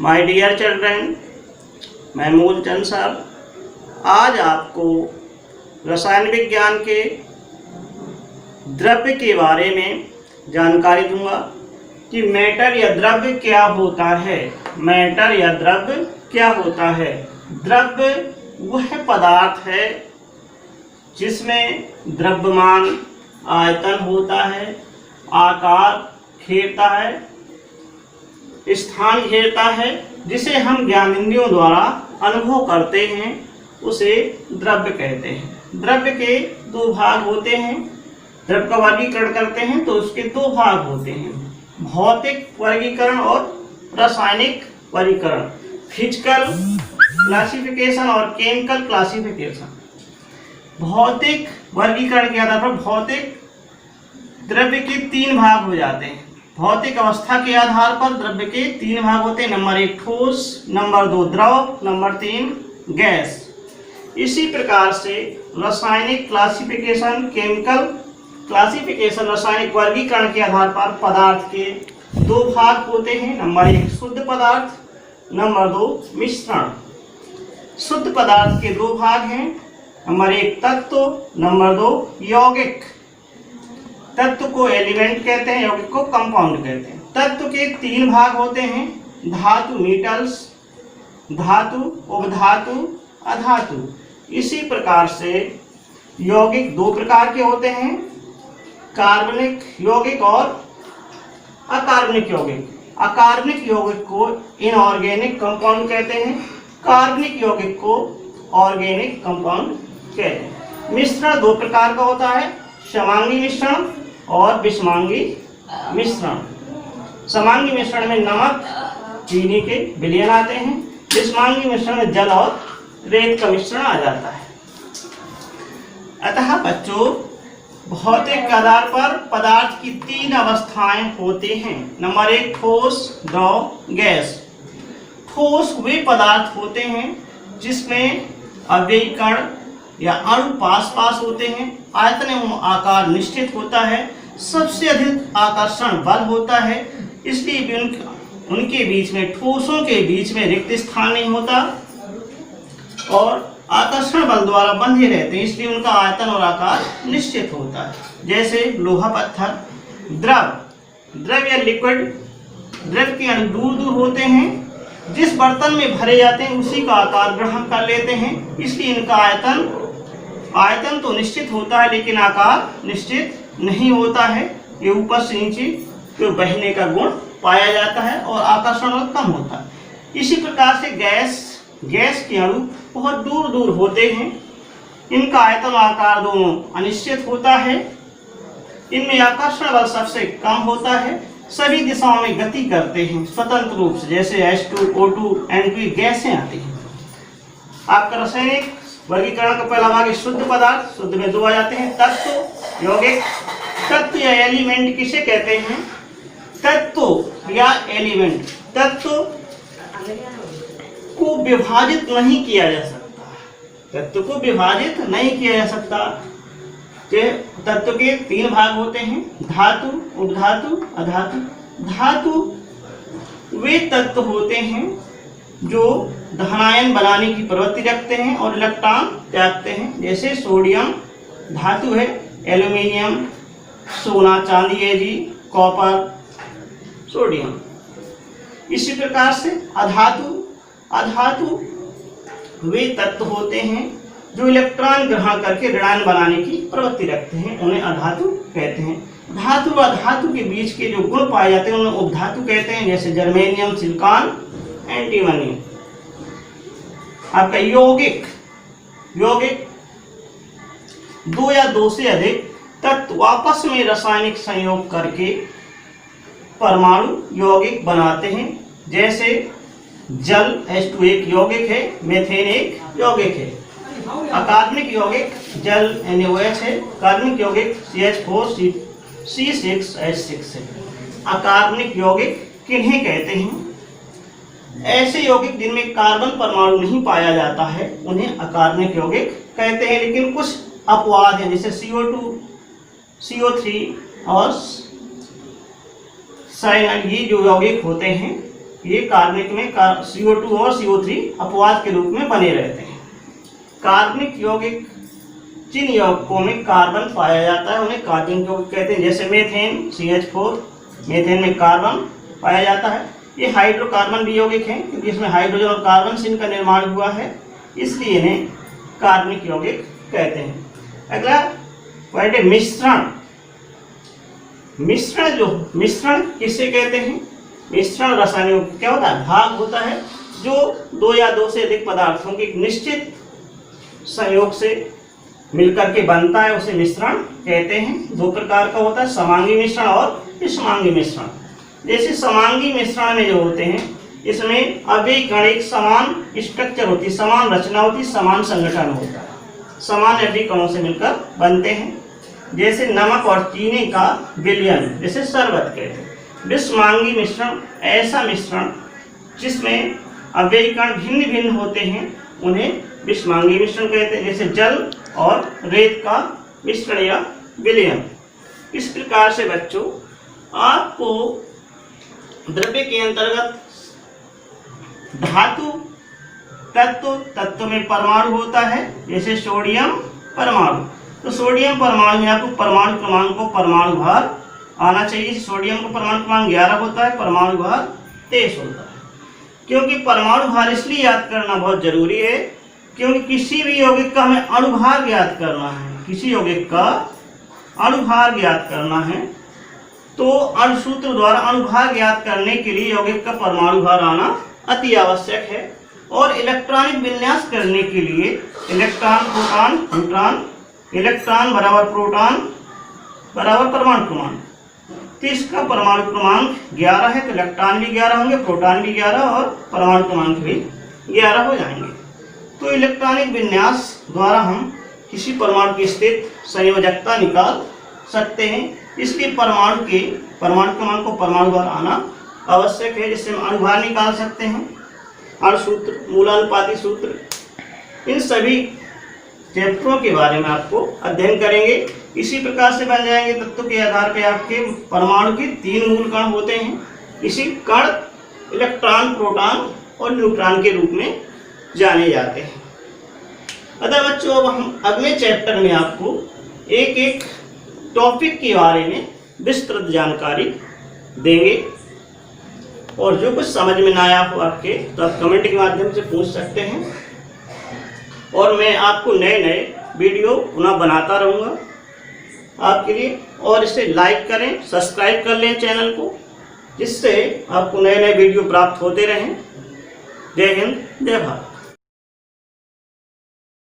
My dear children, मैं मूलचंद साहब आज आपको रसायन विज्ञान के द्रव्य के बारे में जानकारी दूंगा कि मैटर या द्रव्य क्या होता है। मैटर या द्रव्य क्या होता है? द्रव्य वह पदार्थ है जिसमें द्रव्यमान आयतन होता है, आकार घेरता है, स्थान घेरता है, जिसे हम ज्ञानेंद्रियों द्वारा अनुभव करते हैं, उसे द्रव्य कहते हैं। द्रव्य के दो भाग होते हैं। द्रव्य का वर्गीकरण करते हैं तो उसके दो भाग होते हैं, भौतिक वर्गीकरण और रासायनिक वर्गीकरण, फिजिकल क्लासिफिकेशन और केमिकल क्लासिफिकेशन। भौतिक वर्गीकरण के आधार पर भौतिक द्रव्य के तीन भाग हो जाते हैं। भौतिक अवस्था के आधार पर द्रव्य के तीन भाग होते हैं, नंबर 1 ठोस, नंबर 2 द्रव, नंबर 3 गैस। इसी प्रकार से रासायनिक क्लासिफिकेशन, केमिकल क्लासिफिकेशन, रासायनिक वर्गीकरण के आधार पर पदार्थ के दो भाग होते हैं, नंबर 1 शुद्ध पदार्थ, नंबर 2 मिश्रण। शुद्ध पदार्थ के दो भाग हैं, नंबर 1 तत्व, नंबर 2 यौगिक। तत्व को एलिमेंट कहते हैं, यौगिक को कंपाउंड कहते हैं। तत्व के तीन भाग होते हैं, धातु मेटल्स, धातु, उपधातु, अधातु। इसी प्रकार से यौगिक दो प्रकार के होते हैं, कार्बनिक यौगिक और अकार्बनिक यौगिक। अकार्बनिक यौगिक को इनऑर्गेनिक कंपाउंड कहते हैं, कार्बनिक यौगिक को ऑर्गेनिक कंपाउंड कहते हैं। मिश्रण दो प्रकार का होता है, समांगी मिश्रण और विषमांगी मिश्रण। समांगी मिश्रण में नमक, चीनी के विलयन आते हैं, विषमांगी मिश्रण में जल और रेत का मिश्रण आ जाता है। अतः बच्चों, भौतिक के आधार पर पदार्थ की तीन अवस्थाएं होती हैं, नंबर 1 ठोस, द्रव, गैस। ठोस वे पदार्थ होते हैं जिसमें अव्ययी कण या अणु पास पास होते हैं, आयतन एवं आकार निश्चित होता है, सबसे अधिक आकर्षण बल होता है, इसलिए भी उनके बीच में, ठोसों के बीच में रिक्त स्थान नहीं होता और आकर्षण बल द्वारा बंधे रहते हैं, इसलिए उनका आयतन और आकार निश्चित होता है। जैसे लोहा पत्थर। द्रव या लिक्विड, द्रव के अणु दूर दूर होते हैं, जिस बर्तन में भरे जाते हैं उसी का आकार ग्रहण कर लेते हैं, इसलिए इनका आयतन तो निश्चित होता है लेकिन आकार निश्चित नहीं होता है। ये ऊपर से नीचे तो बहने का गुण पाया जाता है और आकर्षण कम होता है। इसी प्रकार से गैस के अणु बहुत दूर दूर होते हैं, इनका आयतन और आकार दोनों अनिश्चित होता है, इनमें आकर्षण बल सबसे कम होता है, सभी दिशाओं में गति करते हैं स्वतंत्र रूप से, जैसे H2, O2, N2 गैसें आती हैं। आपका रासायनिक वर्गीकरण का पहला भाग शुद्ध पदार्थ। शुद्ध में दो आ जाते हैं, तत्व, यौगिक। तत्व या एलिमेंट किसे कहते हैं? तत्व या एलिमेंट, तत्व को विभाजित नहीं किया जा सकता, तत्व को विभाजित नहीं किया जा सकता। तत्व के तीन भाग होते हैं, धातु, उपधातु, अधातु। धातु वे तत्व होते हैं जो धनायन बनाने की प्रवृत्ति रखते हैं और इलेक्ट्रॉन त्यागते हैं, जैसे सोडियम धातु है, एल्यूमिनियम, सोना चांदी है जी, कॉपर, सोडियम। इसी प्रकार से अधातु वे तत्व होते हैं जो इलेक्ट्रॉन ग्रहण करके ऋणायन बनाने की प्रवृत्ति रखते हैं, उन्हें अधातु कहते हैं। धातु व धातु के बीच के जो गुण पाए जाते हैं उन्हें उपधातु कहते हैं, जैसे जर्मेनियम, सिलिकॉन, एंटीमनी। आपका यौगिक दो या दो से अधिक तत्व आपस में रासायनिक संयोग करके परमाणु यौगिक बनाते हैं, जैसे जल H2 एक यौगिक है, मीथेन एक यौगिक है। अकार्बनिक यौगिक जल NaOH है, कार्बनिक यौगिक CH4 C6H6 है। अकार्बनिक यौगिक किन्हें कहते हैं? ऐसे यौगिक जिनमें कार्बन परमाणु नहीं पाया जाता है उन्हें अकार्बनिक यौगिक कहते हैं, लेकिन कुछ अपवाद हैं, जैसे CO2, CO3 और साइनाइड, ये जो यौगिक होते हैं ये कार्बनिक में CO2 और CO3 अपवाद के रूप में बने रहते हैं। कार्बनिक यौगिक जिन यौगिकों में कार्बन पाया जाता है उन्हें कार्बनिक यौगिक कहते हैं। जैसे मीथेन CH4, मीथेन में कार्बन पाया जाता है। ये हाइड्रोकार्बन भी यौगिक हैं क्योंकि इसमें हाइड्रोजन और कार्बन से इनका निर्माण हुआ है, इसलिए इन्हें कार्बनिक यौगिक कहते हैं। अगला पॉइंट है मिश्रण। मिश्रण किसे कहते हैं? मिश्रण रासायनिक क्या होता है? भाग होता है जो दो या दो से अधिक पदार्थों के एक निश्चित संयोग से मिलकर के बनता है, उसे मिश्रण कहते हैं। दो प्रकार का होता है, समांगी मिश्रण और विषमांगी मिश्रण। जैसे समांगी मिश्रण में जो होते हैं इसमें अवयवी कण एक समान स्ट्रक्चर होती है, समान रचना होती है, समान संगठन होता है, समान अवयवी कणों से मिलकर बनते हैं। जैसे नमक और चीनी का विलयन, जैसे शरबत कहते हैं। विषमांगी मिश्रण ऐसा मिश्रण जिसमें अवयवी कण भिन्न भिन्न होते हैं उन्हें विषमांगी मिश्रण कहते हैं। जैसे जल और रेत का मिश्रण या विलयन। इस प्रकार से बच्चों आपको द्रव्य के अंतर्गत धातु तत्व में परमाणु होता है। जैसे सोडियम परमाणु, तो सोडियम परमाणु में आपको परमाणु क्रमांक को परमाणु भार आना चाहिए। सोडियम का परमाणु क्रमांक 11 होता है, परमाणु भार 23 होता है। क्योंकि परमाणु भार इसलिए याद करना बहुत जरूरी है क्योंकि किसी भी यौगिक का हमें अणुभार ज्ञात करना है, किसी यौगिक का अणुभार ज्ञात करना है तो अणुसूत्र द्वारा अणुभार ज्ञात करने के लिए यौगिक का परमाणु भार आना अति आवश्यक है। और इलेक्ट्रॉनिक विन्यास करने के लिए इलेक्ट्रॉन प्रोटॉन न्यूट्रॉन, इलेक्ट्रॉन बराबर प्रोटॉन बराबर परमाणु क्रमांक, तो इसका परमाणु क्रमांक 11 है तो इलेक्ट्रॉन भी 11 होंगे, प्रोटॉन भी 11 और परमाणु क्रमांक भी 11 हो जाएंगे। तो इलेक्ट्रॉनिक विन्यास द्वारा हम किसी परमाणु की स्थिति संयोजकता निकाल सकते हैं। इसलिए परमाणु क्रमांक को परमाणु भार आना आवश्यक है, जिससे हम अणुभार निकाल सकते हैं। अणुसूत्र, मूलानुपाती सूत्र, इन सभी चैप्टरों के बारे में आपको अध्ययन करेंगे। इसी प्रकार से बन जाएंगे तत्व के आधार पर आपके परमाणु के 3 मूल कण होते हैं। इसी कण इलेक्ट्रॉन, प्रोटॉन और न्यूट्रॉन के रूप में जाने जाते हैं। अतः बच्चों अब हम अगले चैप्टर में आपको एक एक टॉपिक के बारे में विस्तृत जानकारी देंगे और जो कुछ समझ में ना आया हो आपके तो आप कमेंट के माध्यम से पूछ सकते हैं और मैं आपको नए नए वीडियो पुनः बनाता रहूँगा आपके लिए। और इसे लाइक करें, सब्सक्राइब कर लें चैनल को, जिससे आपको नए नए वीडियो प्राप्त होते रहें। जय हिंद, जय भारत।